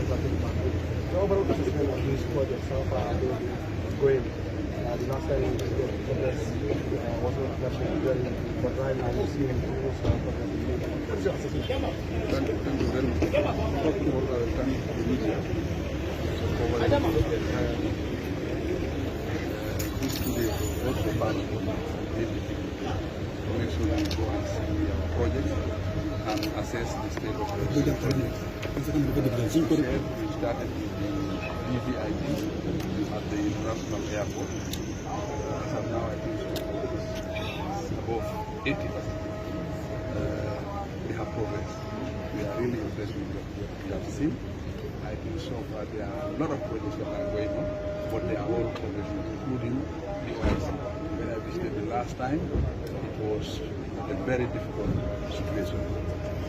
The overall assessment of these projects, how far are they going? The last time we did progress was not necessarily very, but right now we're seeing progress. What's your assessment? Thank you very much. First of all, I will thank the media for covering this today also Barrow to make sure that we go and see our projects and assess the state of the project. We started with the VVIP at the International Airport. As of now, I think it's above 80%. We have progress. We are really impressed with what we have seen. I think so far there are a lot of projects that are going on, but they are all progressing, including the OIC. When I visited the last time, it was a very difficult situation.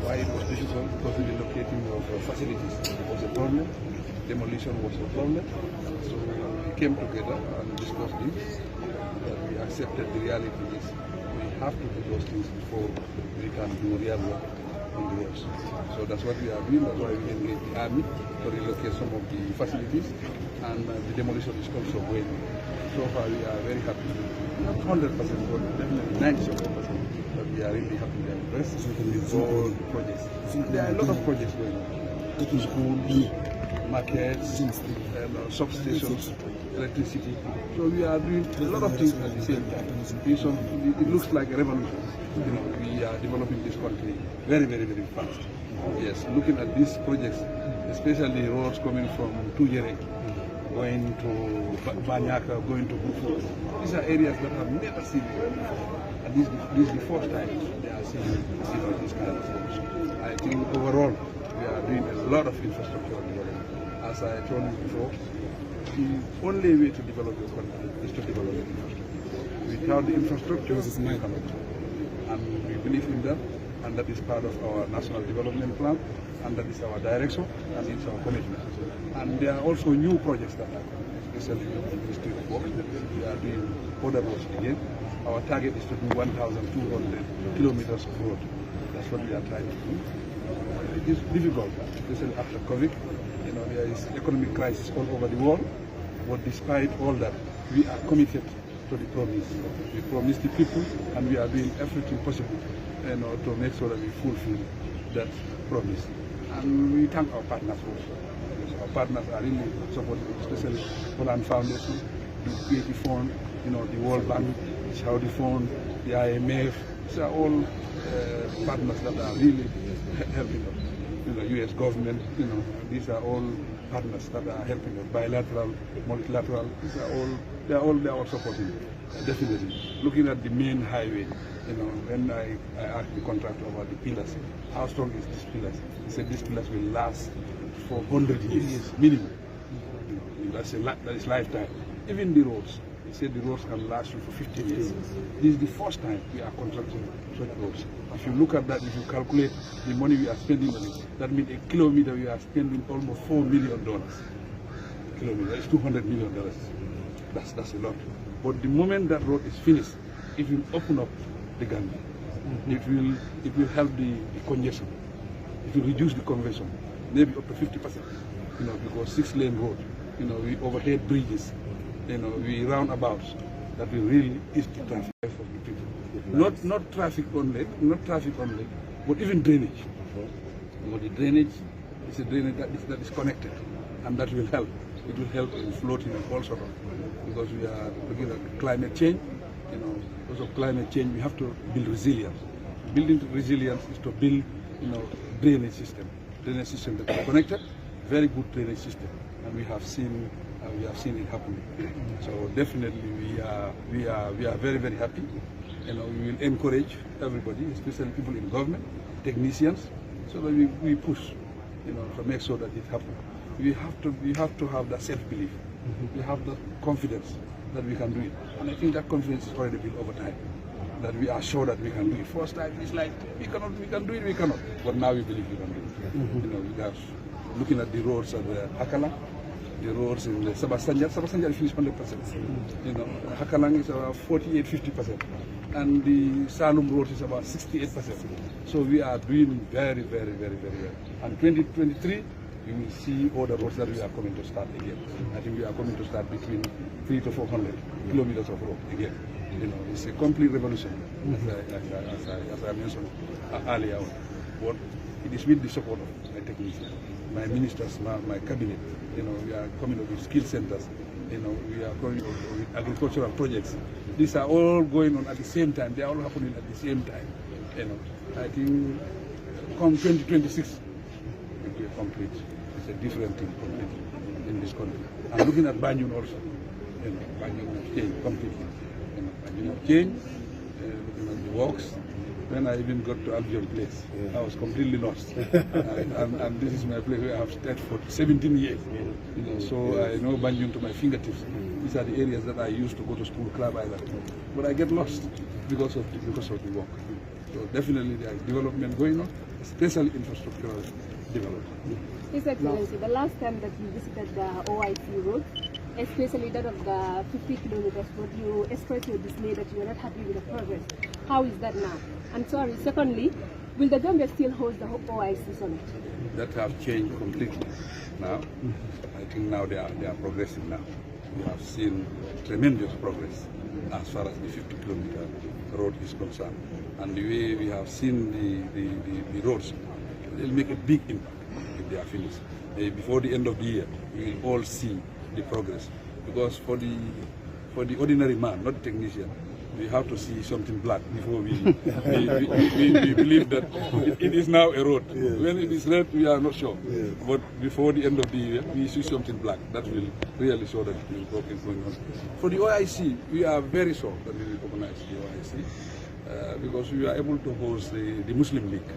Why it was difficult? Because the relocating of facilities was a problem, demolition was a problem. So we came together and discussed this. We accepted the reality is we have to do those things before we can do real work on the roads. So that's what we are doing. That's why we engage the army to relocate some of the facilities, and the demolition is also going on. So far we are very happy. Not 100%, but definitely 97%. But we are really happy and impressed with all the projects. There are a lot of projects going on. Schools, markets, substations, electricity. So we are doing a lot of things at the same time. It looks like a revolution. You know, we are developing this country very, very, very fast. Yes, looking at these projects, especially roads coming from Tujere, going to Banyaka, going to Bufu. These are areas that have never seen it before. And this is the first time they are seeing this kind of roads. I think overall, we are doing a lot of infrastructure development. As I told you before, the only way to develop your country is to develop the infrastructure. Without the infrastructure, we cannot. And we believe in that, and that is part of our national development plan, and that is our direction, and it's our commitment. And there are also new projects that are coming, especially in the Ministry of Works. We are doing other roads again. Our target is to do 1,200 kilometers of road. That's what we are trying to do. It is difficult, especially after COVID. You know, there is economic crisis all over the world. But despite all that, we are committed to the promise. We promised the people, and we are doing everything possible, you know, to make sure that we fulfill that promise. And we thank our partners also. Because our partners are really supporting, especially Holland Foundation, the Creative Fund, you know, the World Bank, the Saudi Fund, the IMF. These are all partners that are really helping us. You know, U.S. government, you know, these are all partners that are helping us. Bilateral, multilateral, they are all supporting. Definitely. Looking at the main highway, you know, when I asked the contractor about the pillars, how strong is this pillars? He said these pillars will last for 100 years minimum. You know, that is lifetime. Even the roads. He said the roads can last you for 50 years. This is the first time we are constructing such roads. If you look at that, if you calculate the money we are spending on it, that means a kilometer we are spending almost $4 million. A kilometer is $200 million. That's a lot. But the moment that road is finished, it will open up the Gambia. It will help the congestion. It will reduce the congestion, maybe up to 50%. You know, because 6-lane road, you know, we overhead bridges, you know, we roundabouts that will really ease the traffic of the people. Not traffic only, but even drainage. You know, the drainage is a drainage that is connected, and that will help. It will help in floating and all sort of, because we are looking at climate change. You know, because of climate change, we have to build resilience. Building resilience is to build, you know, drainage system that is connected, very good drainage system, and we have seen it happening. So definitely we are very, very happy. You know, we will encourage everybody, especially people in government, technicians, so that we push, you know, to make sure that it happens. We have to have that self-belief. We have the confidence that we can do it, and I think that confidence is already built over time. That we are sure that we can do it. First time it's like we can do it, but now we believe we can do it. You know, we are looking at the roads at the Hakala, the roads in the Sabasanja is finished 100%. You know, Hakalang is about 48-50%, and the Salum road is about 68%. So we are doing very, very, very, very well. And 2023, you will see all the roads that we are coming to start again. I think we are coming to start between 300 to 400 kilometers of road again. You know, it's a complete revolution, as I mentioned earlier on. But it is with the support of my technicians, my ministers, my cabinet. You know, we are coming up with skill centers. You know, we are coming up with agricultural projects. These are all going on at the same time. They are all happening at the same time. You know, I think come 2026, it will be complete. It's a different thing completely in this country. I'm looking at Banjul also. You know, Banjul will change completely. You know, Banjul will change. Looking at the works. When I even got to Albion Place, I was completely lost. and this is my place where I have stayed for 17 years. You know, so I know Banjul to my fingertips. These are the areas that I used to go to school, Club Island. But I get lost because of the work. So definitely there is development going on, especially infrastructural development. His Excellency, the last time that you visited the OIC road, especially that of the 50 kilometers, but you expressed your dismay that you are not happy with the progress. How is that now? And sorry, secondly, will the Gambia still host the OIC summit? That have changed completely now. I think now they are progressing now. We have seen tremendous progress as far as the 50-kilometer road is concerned. And the way we have seen the roads, they'll make a big impact if they are finished. Before the end of the year, we will all see the progress. Because for the ordinary man, not the technician, we have to see something black before we believe that it is now a road. When it is red, we are not sure. But before the end of the year, we see something black. That will really show that work is going on. For the OIC, we are very sure that we will recognize the OIC because we are able to host the Muslim League.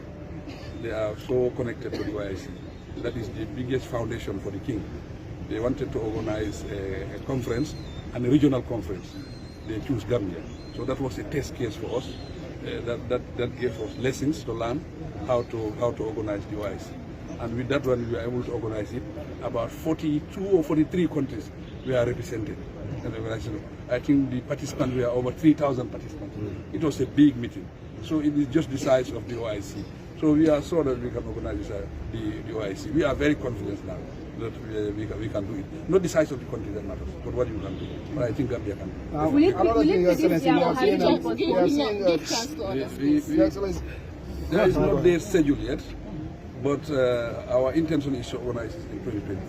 They are so connected to the OIC. That is the biggest foundation for the king. They wanted to organize a conference and a regional conference. They choose Gambia. So that was a test case for us. That gave us lessons to learn how to organize the OIC. And with that one, we were able to organize it. About 42 or 43 countries were represented in the organization. I think the participants were over 3,000 participants. It was a big meeting. So it is just the size of the OIC. So we are sure that we can organize the OIC. We are very confident now that we can do it. Not the size of the country that matters, but what you can do. But I think Gambia can do. There is no date scheduled yet, but our intention is to organize it in 2020.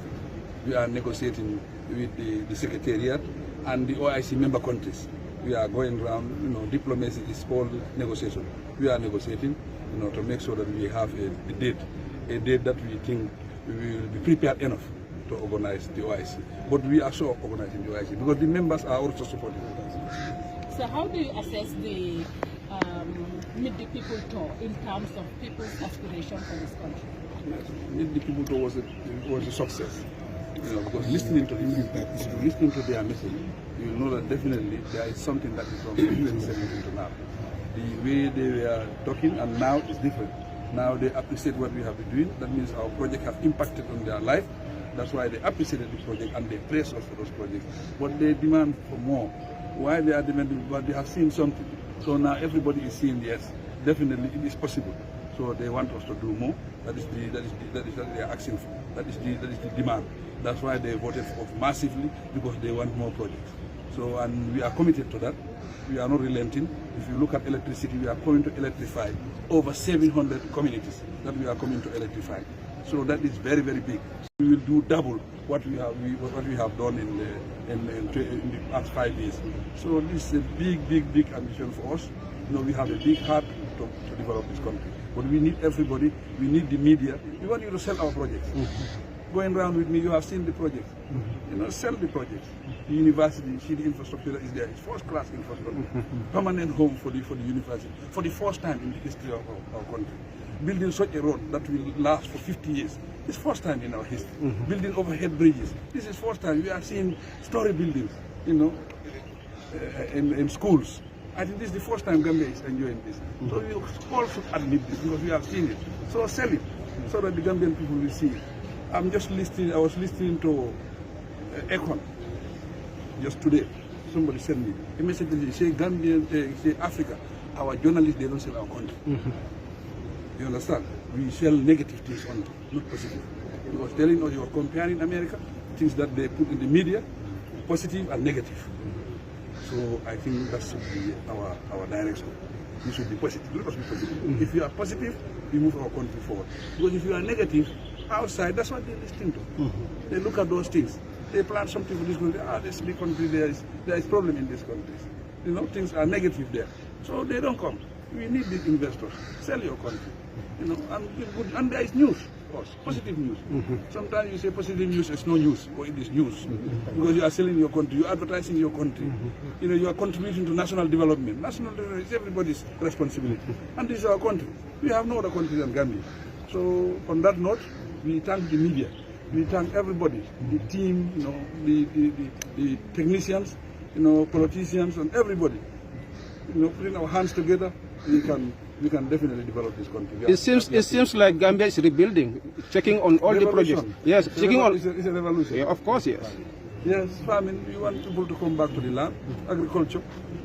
We are negotiating with the Secretariat and the OIC member countries. We are going around, diplomacy is called negotiation. We are negotiating, to make sure that we have a date that we think we will be prepared enough to organize the OIC. But we are sure of organizing the OIC because the members are also supporting us. So how do you assess the Meet the People tour in terms of people's aspiration for this country? Yes. Meet the People tour was a success. Because listening to them, listening to their message, you will know that definitely there is something that is wrong from 2017 to now. The way they were talking and now is different. Now they appreciate what we have been doing. That means our project have impacted on their life. That's why they appreciated the project and they praise us for those projects. But they demand for more. Why they are demanding? But they have seen something. So now everybody is seeing, yes, definitely it is possible. So they want us to do more. That is what they are asking for. That is the demand. That's why they voted for us massively, because they want more projects. So, and we are committed to that. We are not relenting. If you look at electricity, we are going to electrify over 700 communities that we are coming to electrify. So that is very, very big. We will do double what we have done in the past 5 years. So this is a big ambition for us. We have a big heart to develop this country. But we need everybody. We need the media. We want you to sell our projects. Going around with me, you have seen the project. Sell the project. The university, see the infrastructure that is there. It's first-class infrastructure. Permanent home for the university. For the first time in the history of our country. Building such a road that will last for 50 years. It's first time in our history. Building overhead bridges. This is first time. We are seeing story buildings, in schools. I think this is the first time Gambia is enjoying this. So we all should admit this because we have seen it. So sell it so that the Gambian people will see it. I was listening to Econ just today. Somebody sent me a message that say Gambian, say Africa, our journalists, they don't sell our country. You understand? We sell negative things only, not positive. Because telling us you're comparing America, things that they put in the media, positive and negative. So I think that should be our direction. We should be positive. Let us be positive. If you are positive, we move our country forward. Because if you are negative, outside, that's what they listen to. They look at those things. They plan something for this country. This big country, there is problem in this country. You know, things are negative there. So they don't come. We need the investors. Sell your country. You know, and there is news. Positive news. Sometimes you say positive news is no news, or it is news. Because you are selling your country, you are advertising your country. You know, you are contributing to national development. National development is everybody's responsibility. And this is our country. We have no other country than Gambia. So on that note, we thank the media. We thank everybody, the team, you know, the technicians, you know, politicians and everybody. You know, putting our hands together, we can definitely develop this country. It seems like Gambia is rebuilding, checking on all the projects. Yes, checking on. It's a revolution. Yeah, of course, yes. Yes, farming. We want people to come back to the land. Agriculture,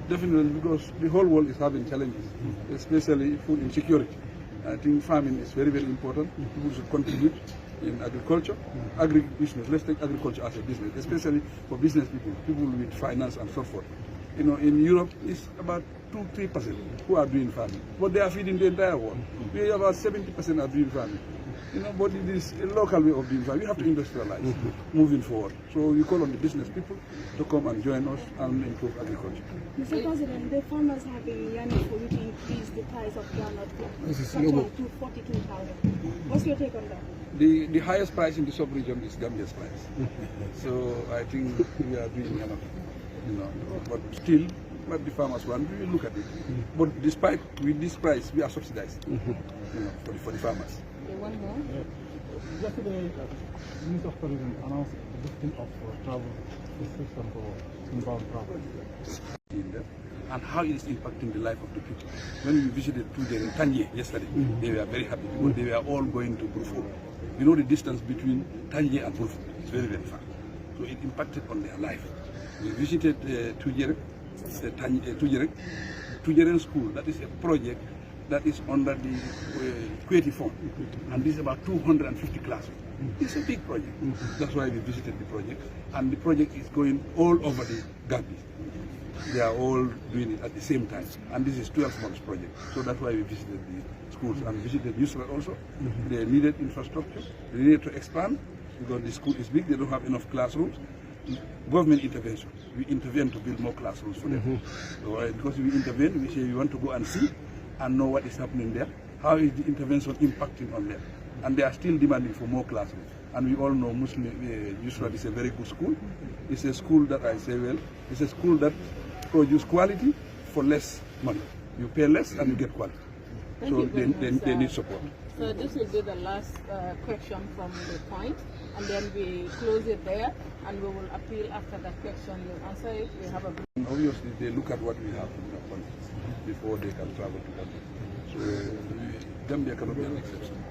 definitely, because the whole world is having challenges, especially food insecurity. I think farming is very, very important. People should contribute in agriculture, agribusiness. Let's take agriculture as a business, especially for business people with finance and so forth. You know, in Europe, it's about 2-3% who are doing farming, but they are feeding the entire world. We about 70% are doing farming. You know, but it is a local way of doing farming. We have to industrialize moving forward. So we call on the business people to come and join us and improve agriculture. Mr. President, the farmers have been yearning for you to increase the price of groundnut to 42,000. What's your take on that? The highest price in the sub-region is Gambia's price. So I think we are doing enough. You know, but still, what the farmers want, we will look at it. But despite with this price, we are subsidized, you know, for the farmers. Okay, one more. Yesterday, the Minister of Tourism announced the lifting of travel restriction for inbound travel. And how it is impacting the life of the people. When we visited Tanje yesterday, they were very happy because they were all going to Brufo. You know the distance between Tanje and Brufo is very, very far. So it impacted on their life. We visited Tujerek School. That is a project that is under the Kuwaiti Fund, and this is about 250 classes. It's a big project. That's why we visited the project, and the project is going all over the Gambia. They are all doing it at the same time, and this is 12 months project. So that's why we visited the schools and visited Yusra also. They needed infrastructure. They needed to expand because the school is big. They don't have enough classrooms. Government intervention. We intervene to build more classrooms for them. So, because we intervene, we say we want to go and see and know what is happening there. How is the intervention impacting on them? And they are still demanding for more classrooms. And we all know Muslim Yusra is a very good school. It's a school that I say well. It's a school that produces quality for less money. You pay less and you get quality. So they need support. So this will be the last question from the point, and then we close it there, and we will appeal after that question. You answer it. We have a. Obviously, they look at what we have in our country before they can travel to Gambia. So Gambia cannot be an exception.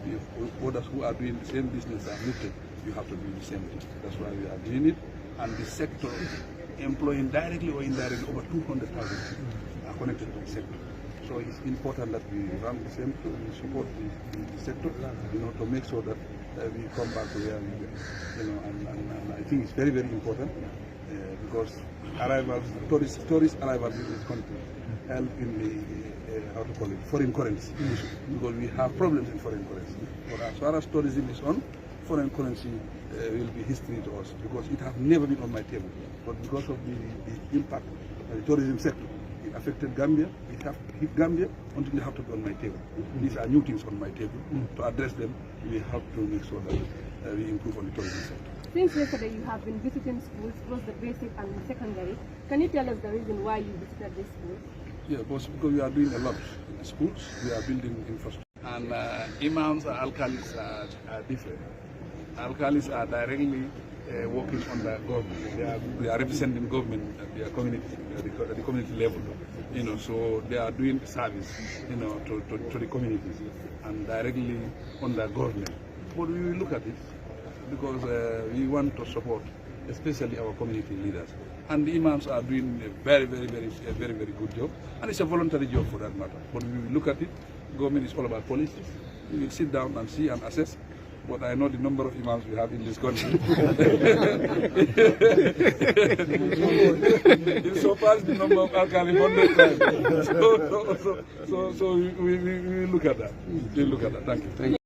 If others who are doing the same business are lifted, you have to do the same thing. That's why we are doing it, and the sector employing directly or indirectly over 200,000 people are connected to the sector. So it's important that we run the same, we support the sector, you know, to make sure that we come back to where we were. You know, and I think it's very, very important because arrivals, tourist arrivals in this country help in the how to call it, foreign currency issue, because we have problems in foreign currency. But as far as tourism is on, foreign currency will be history to us because it has never been on my table. But because of the impact of the tourism sector, it affected Gambia. It has hit Gambia until they have to be on my table. These are new things on my table. To address them, we have to make sure that we improve on the tourism sector. Since yesterday you have been visiting schools, both the basic and the secondary. Can you tell us the reason why you visited this school? Yeah, because we are doing a lot in the schools. We are building infrastructure. And imams and alkalis are different. Alkalis are directly working on the government. They are representing government at their community, at the community level. You know, so they are doing service, you know, to the communities and directly on the government. But we will look at it because we want to support, especially our community leaders. And the imams are doing a very good job. And it's a voluntary job for that matter. But we will look at it. Government is all about policies. We will sit down and see and assess but I know the number of imams we have in this country. It surpassed the number of alkali 100 times. So we look at that. We look at that. Thank you.